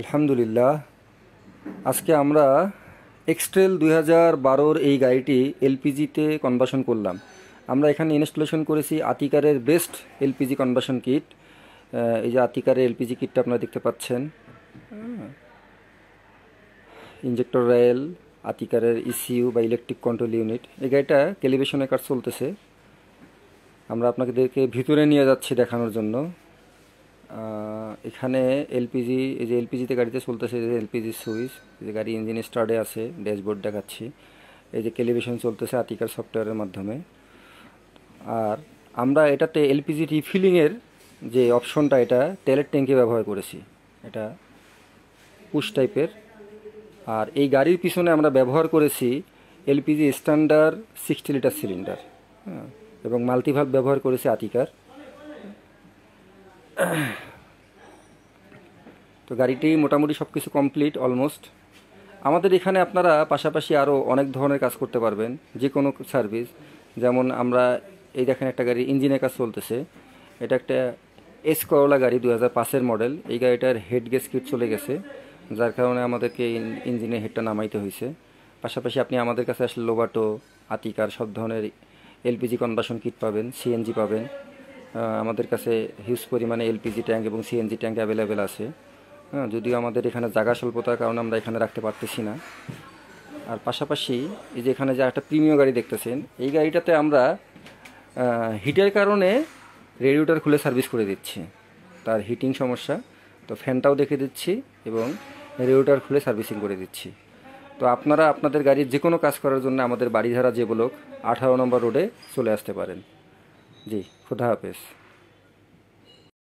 আলহামদুলিল্লাহ। আজকে আমরা এক্সট্রেল 2012-র এই গাড়িটি এলপিজিতে কনভার্সন করলাম। আমরা এখানে ইনস্টলেশন করেছি আতিকারের বেস্ট এলপিজি কনভার্সন কিট। এই যে আতিকারের এলপিজি কিটটা আপনারা দেখতে পাচ্ছেন, ইঞ্জেক্টর রাইল, আতিকারের ইসিইউ বা ইলেকট্রিক কন্ট্রোল ইউনিট। এই গাড়িটা ক্যালিব্রেশনের কাজ চলতেছে। আমরা আপনাদেরকে ভিতরে নিয়ে যাচ্ছি দেখানোর জন্য। এখানে এলপিজি, এই যে এলপিজিতে গাড়িতে চলতেছে, যে এলপিজি সুইচ, যে গাড়ি ইঞ্জিন স্টার্টে আছে, ড্যাশবোর্ড দেখাচ্ছি। এই যে ক্যালিব্রেশন চলতেছে আতিকার সফটওয়্যারের মাধ্যমে। আর আমরা এটাতে এলপিজি রিফিলিংয়ের যে অপশনটা, এটা তেলের ট্যাঙ্কে ব্যবহার করেছি। এটা পুশ টাইপের। আর এই গাড়ির পিছনে আমরা ব্যবহার করেছি এলপিজি স্ট্যান্ডার্ড 60 লিটার সিলিন্ডার, এবং মাল্টিভালভ ব্যবহার করেছি আতিকার। তো গাড়িটি মোটামুটি সব কিছু কমপ্লিট অলমোস্ট। আমাদের এখানে আপনারা পাশাপাশি আরও অনেক ধরনের কাজ করতে পারবেন, যে কোনো সার্ভিস। যেমন আমরা এই দেখেন একটা গাড়ি ইঞ্জিনের কাজ চলতেছে। এটা একটা এস করোলা গাড়ি, 2005-এর মডেল। এই গাড়িটার হেড গ্যাসকেট চলে গেছে, যার কারণে আমাদেরকে ইঞ্জিনের হেডটা নামাইতে হয়েছে। পাশাপাশি আপনি আমাদের কাছে আসলে লোবাটো, আতিকার সব ধরনের এলপিজি কনভার্সন কিট পাবেন, সিএনজি পাবেন। আমাদের কাছে হিউজ পরিমাণে এলপিজি ট্যাঙ্ক এবং সিএনজি ট্যাঙ্ক অ্যাভেলেবেল আছে। যদিও আমাদের এখানে জায়গা স্বল্পতার কারণে আমরা এখানে রাখতে পারতেছি না। আর পাশাপাশি এই যে এখানে যে একটা প্রিমিয়াম গাড়ি দেখতেছেন, এই গাড়িটাতে আমরা হিটের কারণে রেডিয়েটর খুলে সার্ভিস করে দিচ্ছি। তার হিটিং সমস্যা, তো ফ্যানটাও দেখে দিচ্ছি এবং রেডিয়েটর খুলে সার্ভিসিং করে দিচ্ছি। তো আপনারা আপনাদের গাড়ির যে কোনো কাজ করার জন্য আমাদের বাড়িধারা যে ব্লক 18 নম্বর রোডে চলে আসতে পারেন। জি, খুদা হাফেজ।